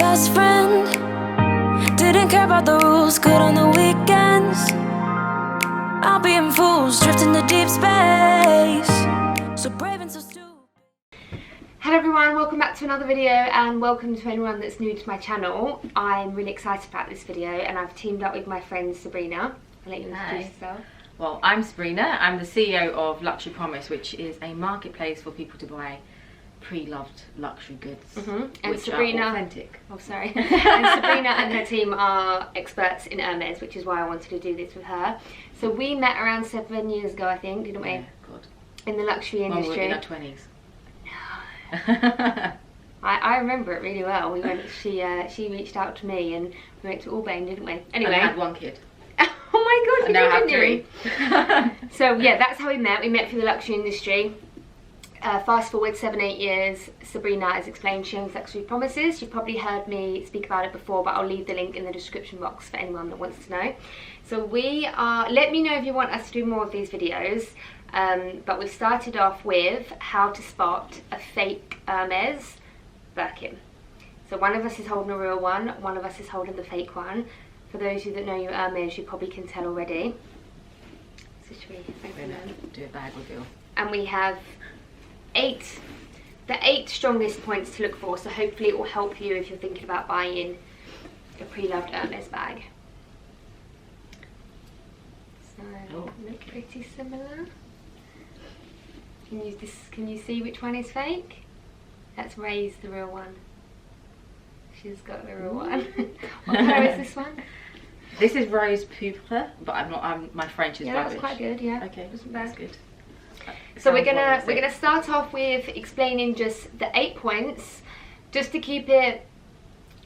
best friend. Didn't care about the rules, good on the weekends. I'll be in fools, drifting to deep space. So brave and so stupid. Hello everyone, welcome back to another video, and welcome to anyone that's new to my channel. I'm really excited about this video, and I've teamed up with my friend Sabrina. I'll let you introduce yourself. Well, I'm Sabrina. I'm the CEO of Luxury Pormise, which is a marketplace for people to buy pre-loved luxury goods, And which Sabrina, are authentic. Oh, sorry. And Sabrina and her team are experts in Hermes, which is why I wanted to do this with her. So we met around 7 years ago, I think, didn't we? Yeah, God. In the luxury industry. When we were in our 20s. I remember it really well. We went. She reached out to me, and we went to Albany, didn't we? Anyway, and I had one kid. Oh my God! And now I have three. So yeah, that's how we met. We met through the luxury industry. Fast forward 7-8 years, Sabrina has explained she owns Luxury Pormises. You've probably heard me speak about it before, but I'll leave the link in the description box for anyone that wants to know. So we are, let me know if you want us to do more of these videos, but we've started off with how to spot a fake Hermes Birkin. So one of us is holding a real one of us is holding the fake one. For those of you that know your Hermes, you probably can tell already. So should we open them? Do a bag reveal. And we have the 8 strongest points to look for, so hopefully it will help you if you're thinking about buying a pre-loved Hermes bag. So look pretty similar. Can you see which one is fake? That's Ray's the real one. She's got the real one. What colour is this one? This is Rose Poupre, but my French is rubbish. Yeah, that's quite good. Yeah. Okay, that's good. So we're gonna start off with explaining just the 8 points, just to keep it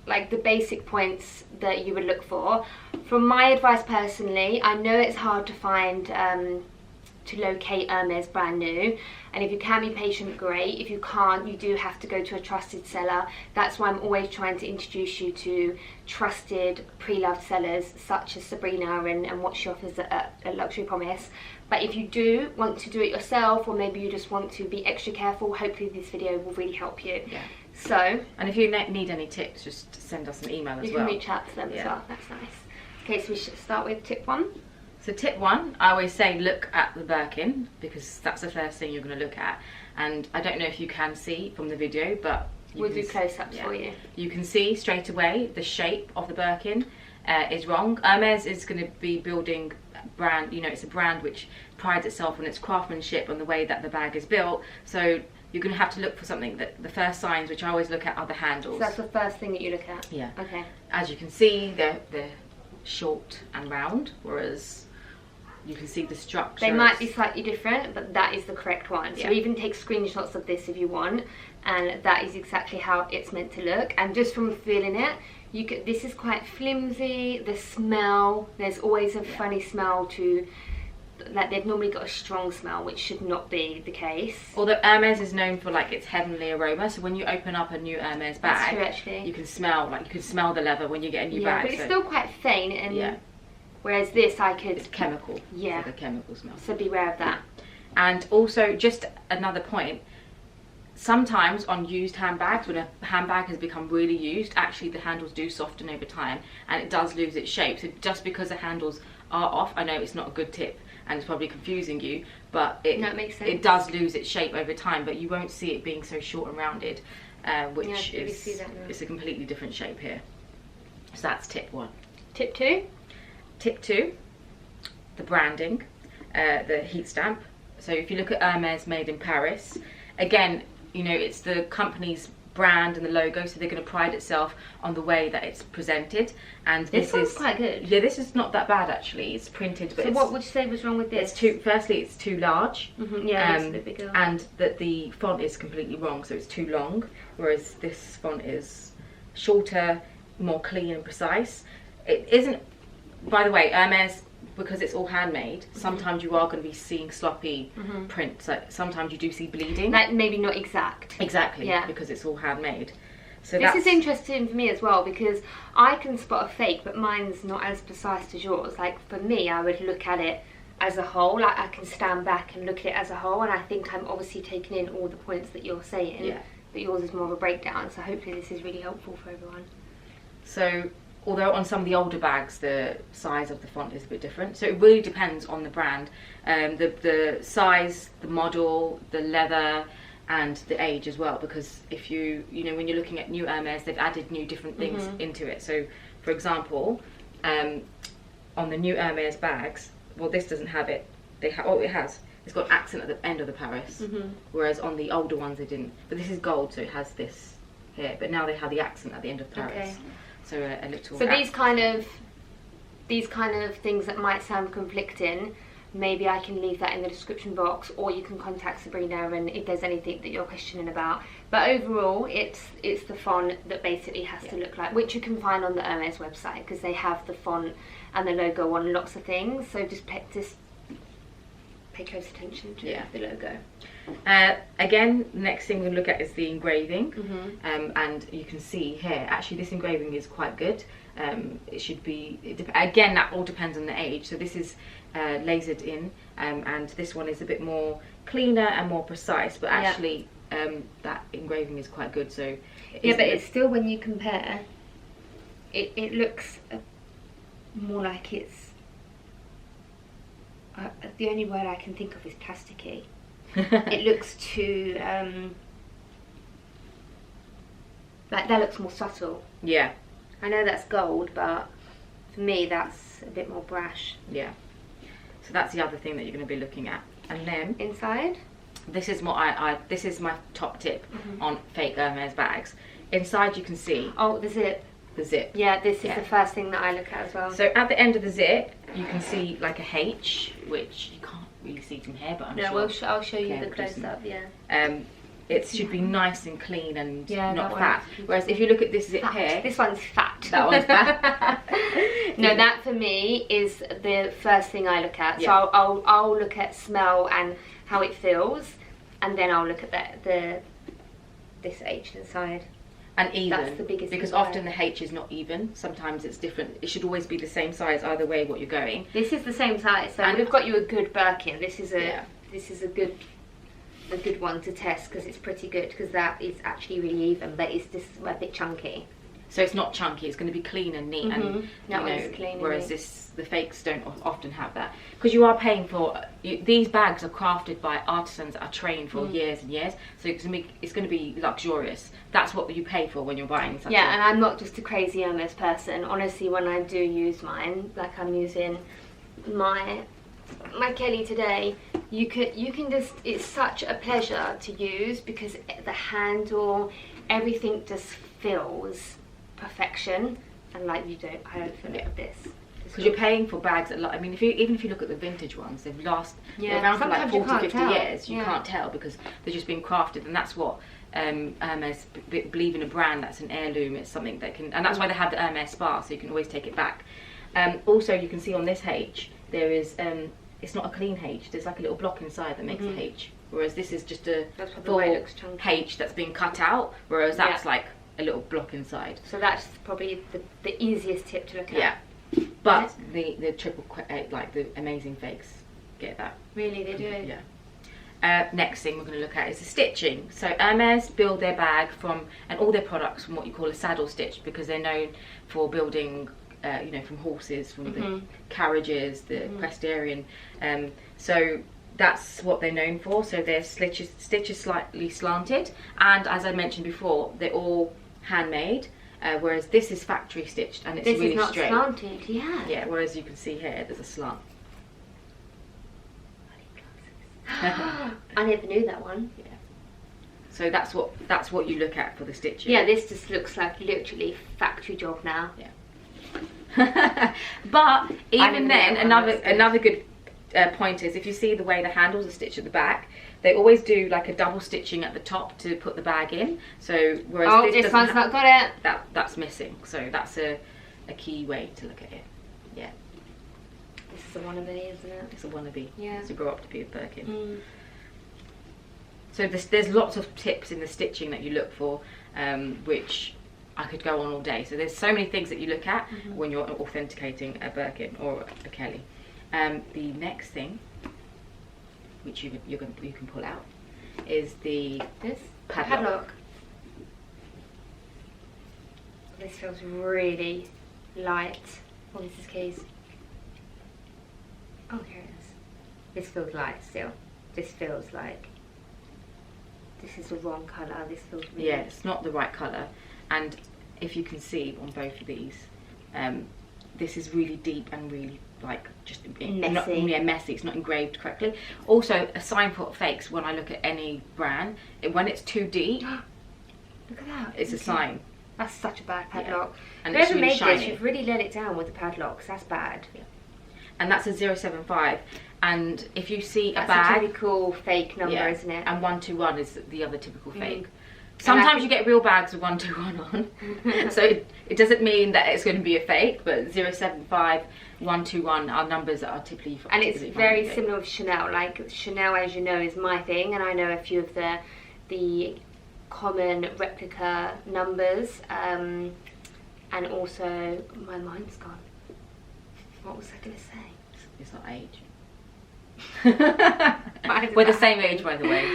like the basic points that you would look for. From my advice personally, I know it's hard to find to locate Hermes brand new, and if you can be patient, great. If you can't, you do have to go to a trusted seller. That's why I'm always trying to introduce you to trusted pre-loved sellers such as Sabrina and what she offers at Luxury Pormise. But if you do want to do it yourself, or maybe you just want to be extra careful, hopefully this video will really help you. Yeah. So, and if you need any tips, just send us an email as well. You can reach out to them as well. That's nice. Okay, so we should start with tip 1. So tip 1, I always say look at the Birkin, because that's the first thing you're going to look at. And I don't know if you can see from the video, but we'll do close-ups for you. You can see straight away the shape of the Birkin is wrong. Hermes is going to be building brand, you know, it's a brand which prides itself on its craftsmanship and the way that the bag is built. So you're going to have to look for something that the first signs, which I always look at, are the handles. So that's the first thing that you look at? Yeah. Okay. As you can see, they're short and round, whereas you can see the structure. They might be slightly different, but that is the correct one. So yeah. Even take screenshots of this if you want, and that is exactly how it's meant to look. And just from feeling it, this is quite flimsy. The smell, there's always a funny smell to, like they've normally got a strong smell, which should not be the case. Although Hermes is known for like its heavenly aroma, so when you open up a new Hermes bag, that's true, actually. You can smell the leather when you get a new bag. But it's still quite faint, and yeah. Whereas this, it's chemical. Yeah. It's like a chemical smell. So beware of that. And also, just another point, sometimes on used handbags, when a handbag has become really used, actually the handles do soften over time and it does lose its shape. So just because the handles are off, I know it's not a good tip and it's probably confusing you, but it makes sense. It does lose its shape over time, but you won't see it being so short and rounded, which is it's a completely different shape here. So that's tip 1. Tip 2? Tip 2, the branding, the heat stamp. So if you look at Hermes made in Paris, again, you know, it's the company's brand and the logo, so they're going to pride itself on the way that it's presented. And this is quite good. Yeah, this is not that bad actually. It's printed, but so what would you say was wrong with this? Firstly, it's too large. Yeah, it's a bit bigger. And that the font is completely wrong, so it's too long, whereas this font is shorter, more clean and precise. It isn't. By the way, Hermes, because it's all handmade, sometimes you are going to be seeing sloppy prints. Like sometimes you do see bleeding. Like maybe not exact. Exactly, yeah. Because it's all handmade. So this is interesting for me as well, because I can spot a fake, but mine's not as precise as yours. Like for me, I would look at it as a whole. Like I can stand back and look at it as a whole, and I think I'm obviously taking in all the points that you're saying. Yeah. But yours is more of a breakdown, so hopefully this is really helpful for everyone. So although on some of the older bags the size of the font is a bit different, so it really depends on the brand, the size, the model, the leather, and the age as well, because if you know when you're looking at new Hermes, they've added new different things into it. So for example, on the new Hermes bags, well, this doesn't have it. It's got accent at the end of the Paris, whereas on the older ones they didn't. But this is gold, so it has this here, but now they have the accent at the end of Paris. Okay. So a little. So these kind of things that might sound conflicting, maybe I can leave that in the description box, or you can contact Sabrina and if there's anything that you're questioning about. But overall, it's the font that basically has to look like, which you can find on the Hermes website, because they have the font and the logo on lots of things. So just pay close attention to the logo. Again, the next thing we'll look at is the engraving, and you can see here, actually this engraving is quite good. It should be, again, that all depends on the age. So this is lasered in, and this one is a bit more cleaner and more precise, but actually that engraving is quite good. So but it's still, when you compare, it looks more like it's the only word I can think of is plasticky. It looks too like that looks more subtle. Yeah, I know that's gold, but for me that's a bit more brash. Yeah. So that's the other thing that you're going to be looking at. And then inside, this is what this is my top tip on fake Hermes bags. Inside you can see the zip. The zip. Yeah, this is the first thing that I look at as well. So at the end of the zip, you can see like a H, which you can't really see from here, but I'm sure. I'll show you the close up. Yeah. It should be nice and clean and not that fat. Whereas if you look at this zip here, this one's fat. That one's fat. No, that for me is the first thing I look at. So I'll look at smell and how it feels, and then I'll look at this H inside. And even, that's the biggest because often the H is not even. Sometimes it's different. It should always be the same size either way what you're going. This is the same size, so we've got you a good Birkin. This is a good one to test, because it's pretty good, because that is actually really even, but it's just a bit chunky. So it's not chunky, it's going to be clean and neat, and clean. Whereas the fakes don't often have that, because you are paying for these bags are crafted by artisans that are trained for years and years, so it's going to be luxurious. That's what you pay for when you're buying something. Yeah, and I'm not just a crazy Hermes person. Honestly, when I do use mine, like I'm using my Kelly today, you can just, it's such a pleasure to use, because the handle, everything just feels perfection, and like I don't feel it with this. Because you're paying for bags that, I mean, even if you look at the vintage ones, they're around for like 40, 50 years. You can't tell, because they're just being crafted, and that's what Hermes believe in, a brand that's an heirloom. It's something that can, and that's why they have the Hermes Spa, so you can always take it back. Also, you can see on this H there is it's not a clean H. There's like a little block inside that makes a H, whereas this is just a full H that's been cut out, whereas that's like a little block inside. So that's probably the easiest tip to look at. Yeah, but the triple, like the amazing fakes, get that. Really, they do. Yeah. Next thing we're going to look at is the stitching. So Hermes build their bag and all their products from what you call a saddle stitch, because they're known for building, from horses, from the carriages, the equestrian. So that's what they're known for. So their stitches slightly slanted, and as I mentioned before, they're all handmade. Whereas this is factory stitched, and it's really straight. This is not slanted, Yeah, whereas you can see here, there's a slant. I never knew that one. Yeah. So that's what you look at for the stitching. Yeah, this just looks like literally factory job now. Yeah. But even then, another good point is, if you see the way the handles are stitched at the back, they always do like a double stitching at the top to put the bag in. So whereas this one's not got it. That's missing. So that's a key way to look at it. Yeah. This is a wannabe, isn't it? It's a wannabe. Yeah. To grow up to be a Birkin. So there's lots of tips in the stitching that you look for, which I could go on all day. So there's so many things that you look at when you're authenticating a Birkin or a Kelly. The next thing, which you can pull out, is this padlock. This feels really light. Oh, this is keys. Oh, here it is. This feels light still. This feels like this is the wrong colour. This feels really... Yeah, it's not the right colour. And if you can see on both of these, this is really deep and really like just messy. Messy. It's not engraved correctly. Also, a sign for fakes when I look at any brand, when it's too deep, look at that. it's a sign. That's such a bad padlock. Yeah. And Whoever it's really made shiny. this, you've really let it down with the padlocks. That's bad. Yeah. And that's a 075. And if you see That's a bag, a typical fake number, yeah, isn't it? and 121 is the other typical fake. Sometimes you get real bags with 121 on, so it doesn't mean that it's going to be a fake. But 075, 121 are numbers that are typically. And it's very similar with Chanel. Like Chanel, as you know, is my thing, and I know a few of the common replica numbers, and also my mind's gone. What was I going to say? It's not age. We're We're the same age, by the way.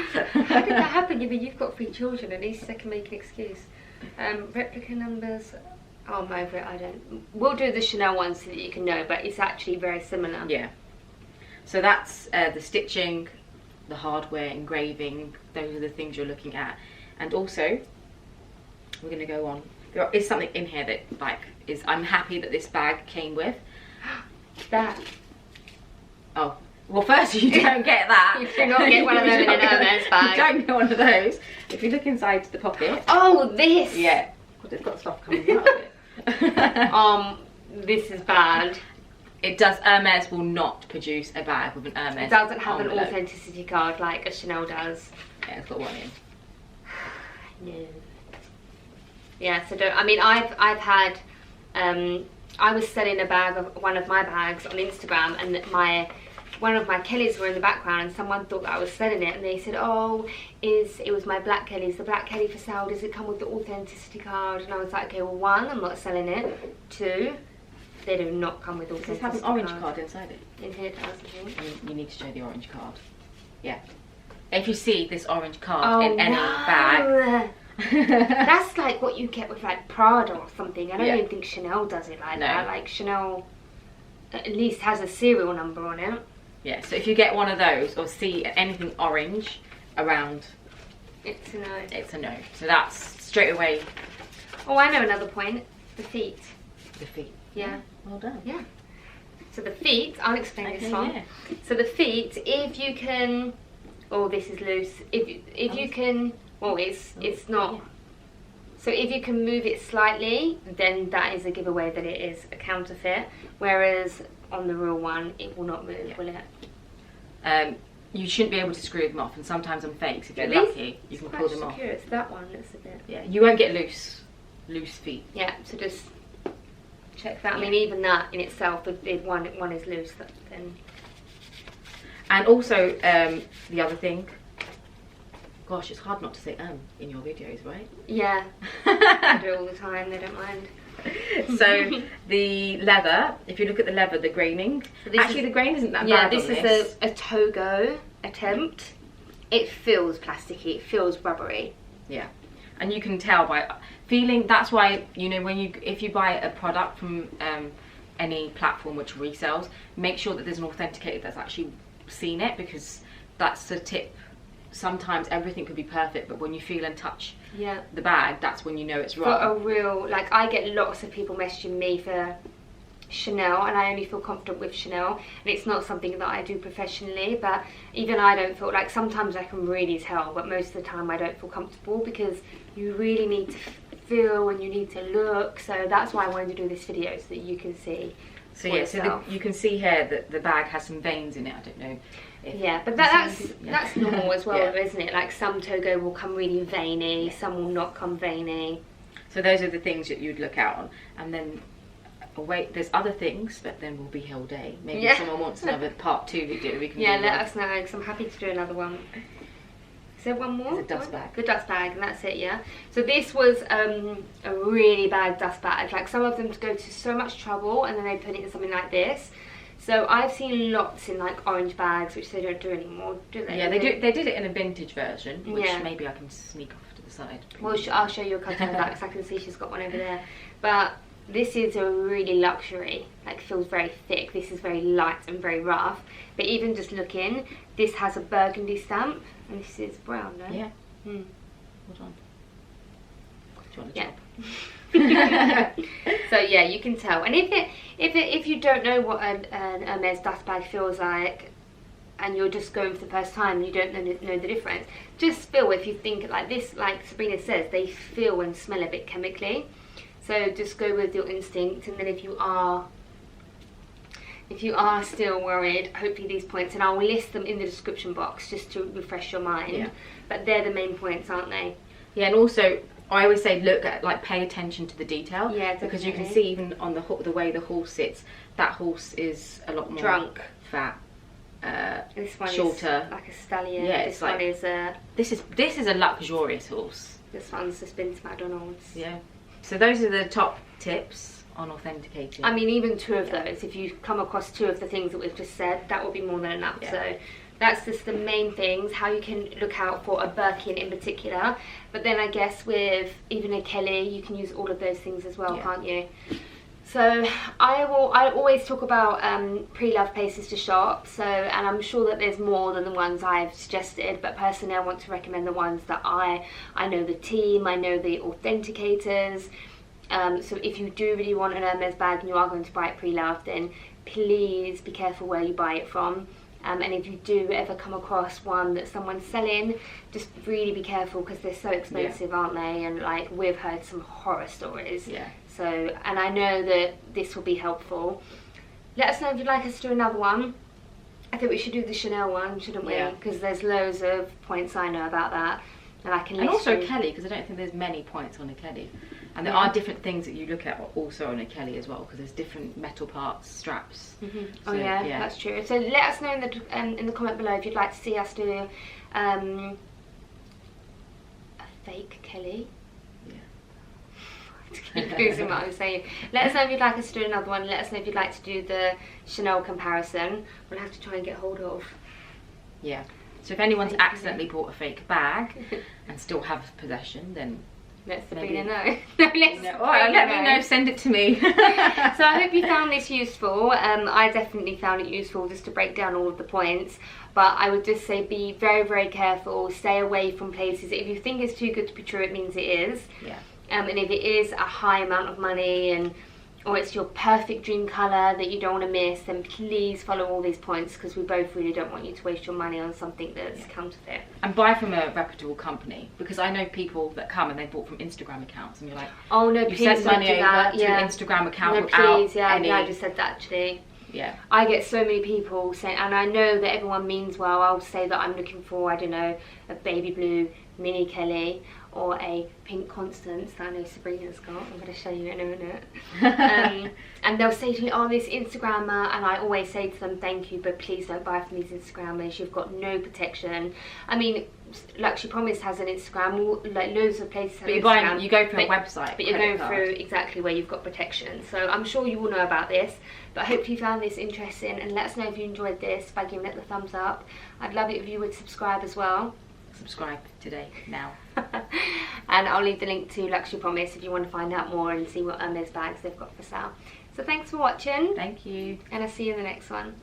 How did that happen? You've got 3 children. At least I can make an excuse. Replica numbers. Oh, I'm over it. I don't. We'll do the Chanel ones so that you can know, but it's actually very similar. Yeah. So that's the stitching, the hardware, engraving. Those are the things you're looking at, and also we're going to go on. There is something in here that like is. I'm happy that this bag came with. That. Oh. Well, first you don't get that. You do not get one of them in an Hermes bag. You don't get one of those. If you look inside the pocket. Oh, this. Yeah. God, it's got stuff coming out of it. This is bad. It does. Hermes will not produce a bag with an Hermes. It doesn't have an envelope. authenticity card like a Chanel does. Yeah, it's got one in. No. Yeah. So don't. I mean, I've had. I was selling a bag of one of my bags on Instagram, and one of my Kellys were in the background, and someone thought that I was selling it, and they said, "Oh, it was my black Kelly. Is the black Kelly for sale? Does it come with the authenticity card?" And I was like, "Okay, well, 1, I'm not selling it. 2, they do not come with authenticity Does it have an orange card inside it? In here, it does, I think. I mean, you need to show the orange card. Yeah. If you see this orange card in any bag. That's like what you get with like Prada or something. I don't Yeah. even think Chanel does it like No. that. Like Chanel at least has a serial number on it. Yeah, so if you get one of those or see anything orange around, It's a no. it's a no. So that's straight away Oh, I know another point. The feet. the feet. Yeah. Well done. Yeah. So the feet, I'll explain this Okay, one. yeah. So the feet, if you can, oh, this is loose. If you can, well, it's not. Yeah. So if you can move it slightly, then that is a giveaway that it is a counterfeit. Whereas on the real one, it will not move, will it? You shouldn't be able to screw them off, and sometimes on fakes, if you're At least lucky, you can it's pull quite them off. secure. It's that one that's a bit. Yeah, you won't get loose feet. Yeah, so just check that. I mean, even that in itself, if one is loose, then. And also, the other thing, gosh, it's hard not to say in your videos, right? Yeah, I do it all the time. They don't mind. So the leather, if you look at the leather, the graining, So actually the grain isn't that Yeah, bad. this on is this. a Togo attempt. It feels plasticky. It feels rubbery. Yeah, and you can tell by feeling. That's why, you know, if you buy a product from any platform which resells, make sure that there's an authenticator that's actually seen it, because that's the tip. Sometimes everything could be perfect, but when you feel and touch the bag, that's when you know it's For wrong. a real, like, I get lots of people messaging me for Chanel, and I only feel confident with Chanel, and it's not something that I do professionally, but even I don't feel, like, sometimes I can really tell, but most of the time I don't feel comfortable, because you really need to feel and you need to look. So that's why I wanted to do this video, so that you can see. So yeah, so you can see here that the bag has some veins in it. I don't know. Yeah, but that's normal as well, Yeah. isn't it? Like, some Togo will come really veiny, some will not come veiny. So those are the things that you'd look out on, and then wait, there's other things, but then we'll be here all day. Maybe if someone wants another part 2 video, we can Yeah, do let that. us know, because I'm happy to do another one. Is there one more? It's a dust bag. The dust bag, and that's it, yeah. So this was a really bad dust bag. Like, some of them go to so much trouble, and then they put it in something like this. So I've seen lots in like orange bags, which they don't do anymore, do they? Yeah, they do. They did it in a vintage version, which Yeah. maybe I can sneak off to the the side. Well, I'll show you a couple of that because I can see she's got one over there. But this is a really luxury, like feels very thick. This is very light and very rough. But even just looking, this has a burgundy stamp, and this is brown, no? Yeah. Mm. Hold on. Do you want a Yeah. job? So yeah, you can tell. And if you don't know what an Hermes dust bag feels like, and you're just going for the first time and you don't know the difference, just feel. If you think like this, like Sabrina says, they feel and smell a bit chemically. So just go with your instinct, and then if you are still worried, hopefully these points, and I'll list them in the description box just to refresh your mind. Yeah. But they're the main points, aren't they? Yeah, and also I always say look at, like, pay attention to the detail. Yeah, because you can definitely. see even on the way the horse sits, that horse is a lot more Drunk. fat, This one shorter. is like a stallion. Yeah, this it's one like- is This is a luxurious horse. this one's just been to McDonald's. Yeah. So those are the top tips on authenticating. I mean, even two of those, if you come across two of the things that we've just said, that will be more than enough. Yeah. So that's just the main things, how you can look out for a Birkin in particular. But then I guess with even a Kelly, you can use all of those things as well, Yeah. can't you? So I always talk about pre-loved places to shop. So, and I'm sure that there's more than the ones I've suggested, but personally I want to recommend the ones that I know the team, I know the authenticators. So if you do really want an Hermes bag and you are going to buy it pre-loved, then please be careful where you buy it from. And if you do ever come across one that someone's selling, just really be careful because they're so expensive, aren't they? And like, we've heard some horror stories. Yeah. So, and I know that this will be helpful. Let us know if you'd like us to do another one. I think we should do the Chanel one, shouldn't we? Yeah. Because there's loads of points I know about that. And I can And list also you. Kelly, because I don't think there's many points on a Kelly. And there Yeah. are different things that you look at also on a Kelly as well, because there's different metal parts, straps. Oh yeah, that's true. So let us know in the comment below if you'd like to see us do a fake Kelly. Yeah. Keep losing what I'm saying. Let us know if you'd like us to do another one. Let us know if you'd like to do the Chanel comparison. We'll have to try and get hold of. Yeah. So if anyone's Fake accidentally bought a fake bag and still have possession, then Let Maybe. Sabrina know. No, let me know. Send it to me. So I hope you found this useful. I definitely found it useful just to break down all of the points. But I would just say be very, very careful. Stay away from places. If you think it's too good to be true, it means it is. Yeah. And if it is a high amount of money or it's your perfect dream colour that you don't want to miss, then please follow all these points because we both really don't want you to waste your money on something that's counterfeit. And buy from a reputable company, because I know people that come and they bought from Instagram accounts, and you're like, Oh no, you please sent don't money do over that. to an Instagram account No, without please, yeah, any. yeah, I just said that actually. Yeah. I get so many people saying, and I know that everyone means well, I'll say that I'm looking for, I don't know, a baby blue mini Kelly or a pink Constance that I know Sabrina's got. I'm going to show you in a minute. And they'll say to me, oh, this Instagrammer, and I always say to them, thank you, but please don't buy from these Instagrammers. You've got no protection. I mean, Luxury Pormise has an Instagram, like loads of places have But Instagram. you go for a website. But you're credit going card. through exactly where you've got protection. So I'm sure you all know about this. But I hope you found this interesting, and let us know if you enjoyed this by giving it the thumbs up. I'd love it if you would subscribe as well. Subscribe today, now. And I'll leave the link to Luxury Pormise if you want to find out more and see what Hermes bags they've got for sale. So thanks for watching, Thank you. and I'll see you in the next one.